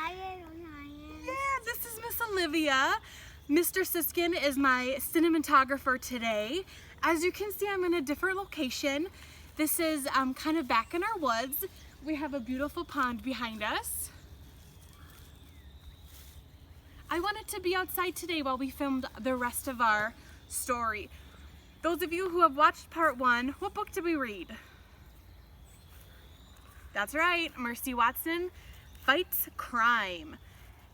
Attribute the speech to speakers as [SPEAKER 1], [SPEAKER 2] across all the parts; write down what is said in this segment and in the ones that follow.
[SPEAKER 1] Yeah, this is Miss Olivia. Mr. Siskin is my cinematographer today. As you can see, I'm in a different location. This is kind of back in our woods. We have a beautiful pond behind us. I wanted to be outside today while we filmed the rest of our story. Those of you who have watched part 1, what book did we read? That's right, Mercy Watson Fights Crime.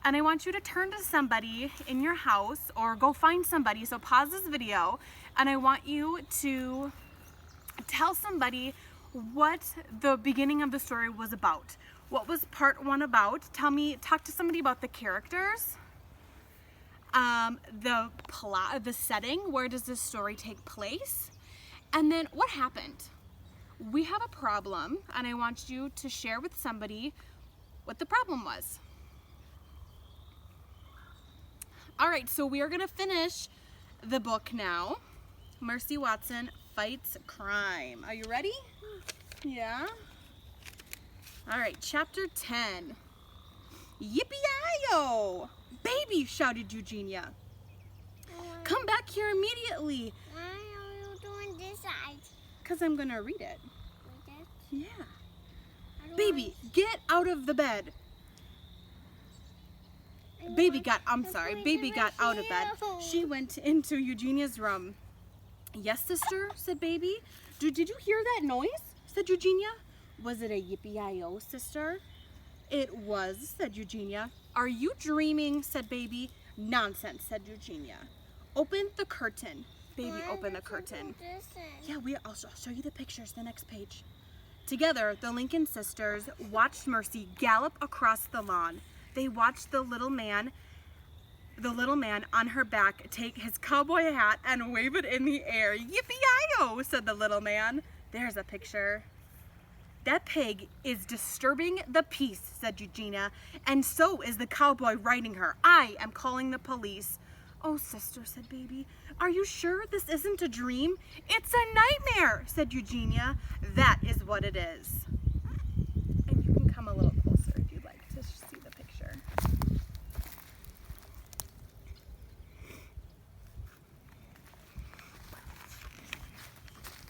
[SPEAKER 1] And I want you to turn to somebody in your house or go find somebody. So pause this video and I want you to tell somebody what the beginning of the story was about. What was part 1 about? Talk to somebody about the characters, the plot, the setting, where does this story take place? And then what happened? We have a problem and I want you to share with somebody what the problem was. All right, so we are gonna finish the book now. Mercy Watson Fights Crime. Are you ready? Yeah? All right, chapter 10. Yippee-yi-yo! Baby, shouted Eugenia. Come back here immediately.
[SPEAKER 2] Why are you doing this side?
[SPEAKER 1] Because I'm gonna read it.
[SPEAKER 2] Like that?
[SPEAKER 1] Yeah. Baby, get out of the bed. Baby got out of bed. She went into Eugenia's room. Yes, sister, said Baby. Did you hear that noise? Said Eugenia. Was it a yippee-yi-yo, sister? It was, said Eugenia. Are you dreaming? Said Baby. Nonsense, said Eugenia. Open the curtain. Baby, open the curtain. Yeah, I'll show you the pictures, the next page. Together, the Lincoln sisters watched Mercy gallop across the lawn. They watched the little man on her back take his cowboy hat and wave it in the air. Yippee-yi-yo, said the little man. There's a picture. That pig is disturbing the peace, said Eugenia, and so is the cowboy riding her. I am calling the police. Oh, sister, said Baby, are you sure this isn't a dream? It's a nightmare, said Eugenia. That is what it is. And you can come a little closer if you'd like to see the picture.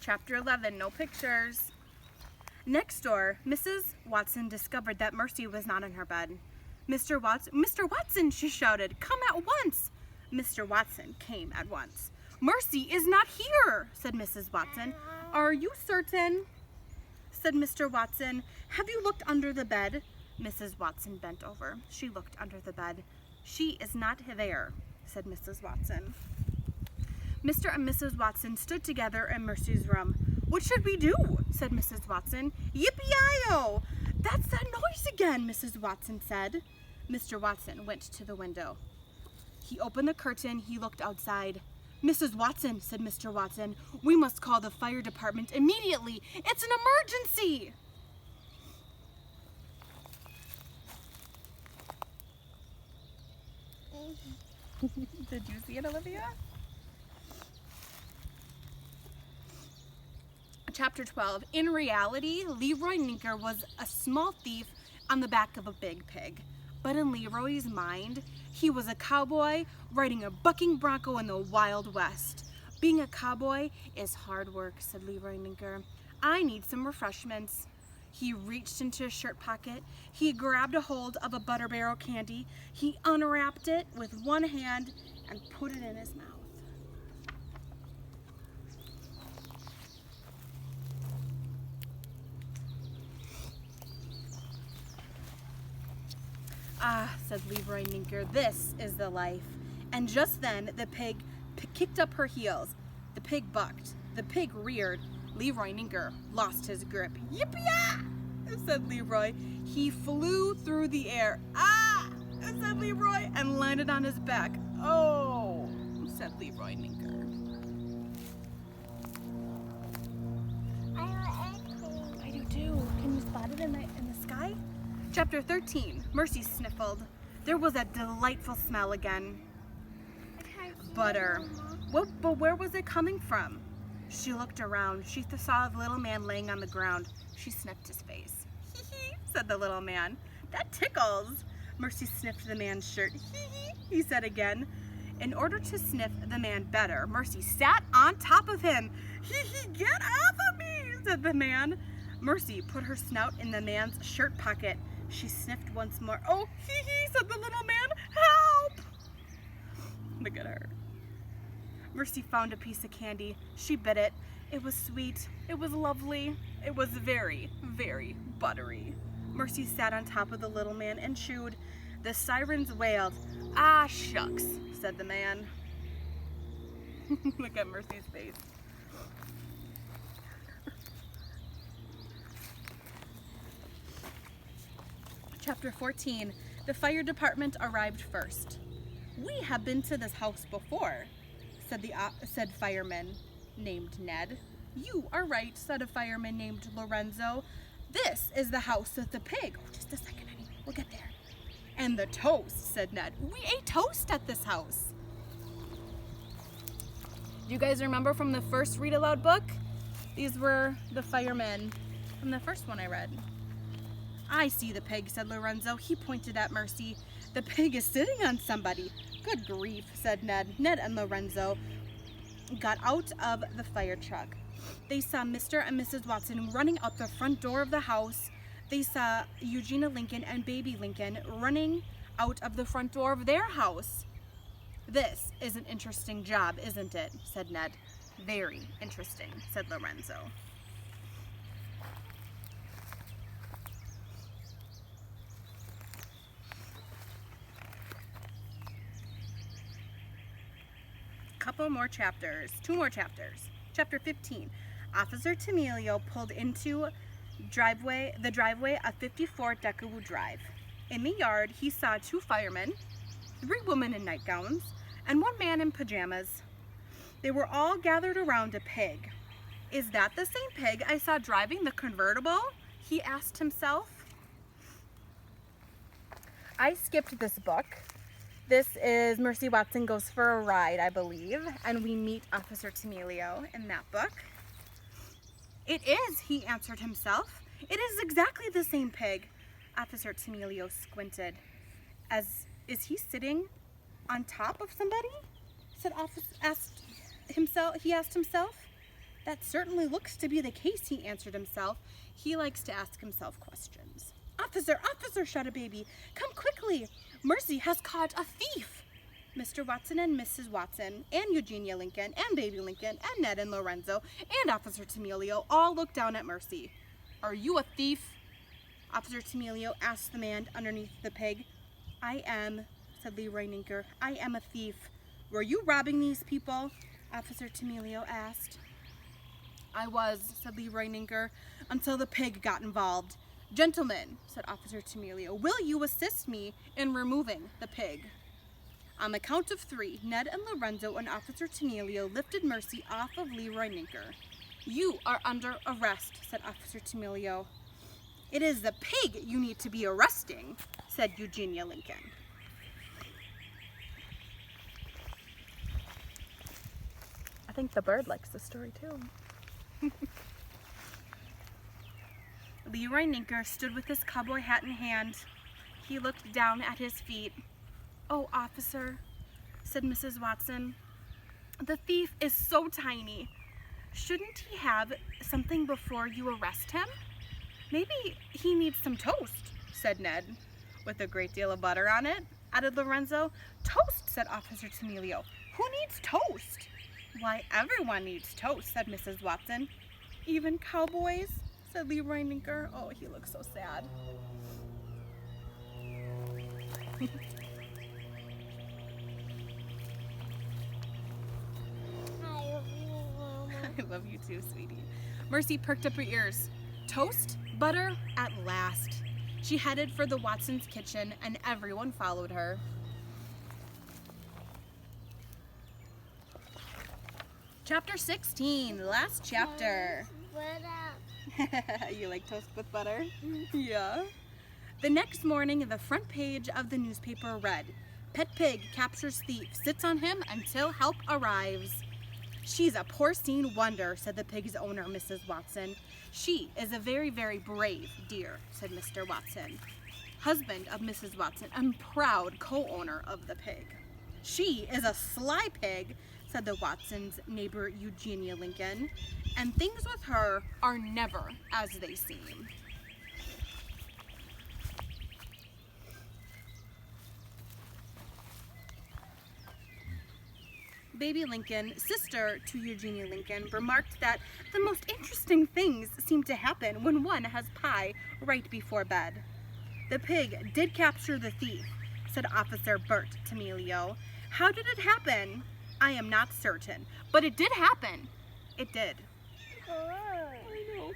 [SPEAKER 1] Chapter 11, no pictures. Next door, Mrs. Watson discovered that Mercy was not in her bed. Mr. Watson, she shouted, come at once. Mr. Watson came at once. Mercy is not here, said Mrs. Watson. Are you certain? Said Mr. Watson. Have you looked under the bed? Mrs. Watson bent over. She looked under the bed. She is not there, said Mrs. Watson. Mr. and Mrs. Watson stood together in Mercy's room. What should we do? Said Mrs. Watson. Yippee-yi-yo! That's that noise again, Mrs. Watson said. Mr. Watson went to the window. He opened the curtain. He looked outside. Mrs. Watson, said Mr. Watson, we must call the fire department immediately. It's an emergency. Did you see it, Olivia? Chapter 12. In reality, Leroy Ninker was a small thief on the back of a big pig. But in Leroy's mind, he was a cowboy riding a bucking bronco in the Wild West. Being a cowboy is hard work, said Leroy Ninker. I need some refreshments. He reached into his shirt pocket. He grabbed a hold of a Butter Barrel candy. He unwrapped it with one hand and put it in his mouth. Ah, said Leroy Ninker, this is the life. And just then, the pig kicked up her heels. The pig bucked. The pig reared. Leroy Ninker lost his grip. Yippee-ya! Said Leroy. He flew through the air. Ah! Said Leroy, and landed on his back. Oh! Said Leroy Ninker. I do too. Can you spot it in the sky? Chapter 13. Mercy sniffled. There was a delightful smell again. Butter. But where was it coming from? She looked around. She saw the little man laying on the ground. She sniffed his face. Hee hee, said the little man. That tickles. Mercy sniffed the man's shirt. He said again. In order to sniff the man better, Mercy sat on top of him. Get off of me, said the man. Mercy put her snout in the man's shirt pocket. She sniffed once more. Oh, said the little man. Help! Look at her. Mercy found a piece of candy. She bit it. It was sweet. It was lovely. It was very, very buttery. Mercy sat on top of the little man and chewed. The sirens wailed. Ah, shucks, said the man. Look at Mercy's face. Chapter 14. The fire department arrived first. We have been to this house before, said fireman named Ned. You are right, said a fireman named Lorenzo. This is the house of the pig. Oh, just a second, honey. We'll get there. And the toast, said Ned. We ate toast at this house. Do you guys remember from the first read aloud book? These were the firemen from the first one I read. I see the pig, said Lorenzo. He pointed at Mercy. The pig is sitting on somebody. Good grief, said Ned. Ned and Lorenzo got out of the fire truck. They saw Mr. and Mrs. Watson running out the front door of the house. They saw Eugenia Lincoln and baby Lincoln running out of the front door of their house. This is an interesting job, isn't it? Said Ned. Very interesting, said Lorenzo. Couple more chapters, 2 more chapters. Chapter 15. Officer Tamilio pulled into the driveway of 54 Decawoo Drive. In the yard, he saw 2 firemen, 3 women in nightgowns, and 1 man in pajamas. They were all gathered around a pig. Is that the same pig I saw driving the convertible? He asked himself. I skipped this book. This is Mercy Watson Goes for a Ride, I believe, and we meet Officer Tamilio in that book. It is, he answered himself. It is exactly the same pig. Officer Tamilio squinted. Is he sitting on top of somebody? He asked himself. That certainly looks to be the case, he answered himself. He likes to ask himself questions. Officer, shouted Baby, come quickly. Mercy has caught a thief. Mr. Watson and Mrs. Watson and Eugenia Lincoln and baby Lincoln and Ned and Lorenzo and Officer Tamilio all looked down at Mercy. Are you a thief? Officer Tamilio asked the man underneath the pig. I am, said Leroy Ninker. I am a thief. Were you robbing these people? Officer Tamilio asked. I was, said Leroy Ninker, until the pig got involved. Gentlemen, said Officer Tamilio, will you assist me in removing the pig? On the count of 3, Ned and Lorenzo and Officer Tamilio lifted Mercy off of Leroy Ninker. You are under arrest, said Officer Tamilio. It is the pig you need to be arresting, said Eugenia Lincoln. I think the bird likes the story too. Leroy Ninker stood with his cowboy hat in hand. He looked down at his feet. Oh, officer, said Mrs. Watson, the thief is so tiny. Shouldn't he have something before you arrest him? Maybe he needs some toast, said Ned, with a great deal of butter on it, added Lorenzo. Toast, said Officer Tamilio. Who needs toast? Why, everyone needs toast, said Mrs. Watson. Even cowboys, said Leroy Ninker. Oh, he looks so sad. I love you too, sweetie. Mercy perked up her ears. Toast? Butter? At last. She headed for the Watsons' kitchen, and everyone followed her. Chapter 16, last chapter. You like toast with butter? Yeah. The next morning, the front page of the newspaper read, Pet Pig captures thief, sits on him until help arrives. She's a porcine wonder, said the pig's owner, Mrs. Watson. She is a very, very brave dear, said Mr. Watson. husband of Mrs. Watson and proud co-owner of the pig. "She is a sly pig," said the Watsons' neighbor Eugenia Lincoln, "and things with her are never as they seem." Baby Lincoln, sister to Eugenia Lincoln, remarked that the most interesting things seem to happen when one has pie right before bed. "The pig did capture the thief," said Officer Bert to Melio. "How did it happen? I am not certain, but it did happen." It did. I know.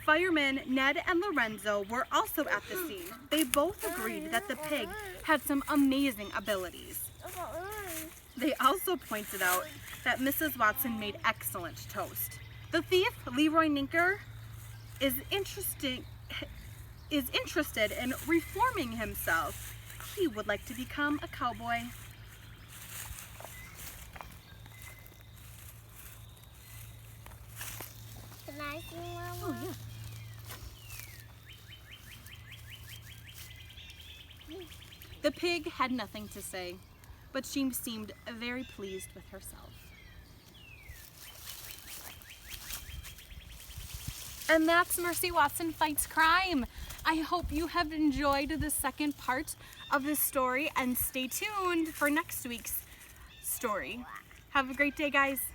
[SPEAKER 1] Firemen Ned and Lorenzo were also at the scene. They both agreed that the pig had some amazing abilities. They also pointed out that Mrs. Watson made excellent toast. The thief, Leroy Ninker, is interested in reforming himself. He would like to become a cowboy.
[SPEAKER 2] Can I see Mama?
[SPEAKER 1] Oh, yeah. The pig had nothing to say, but she seemed very pleased with herself. And that's Mercy Watson Fights Crime. I hope you have enjoyed the second part of this story, and stay tuned for next week's story. Have a great day, guys.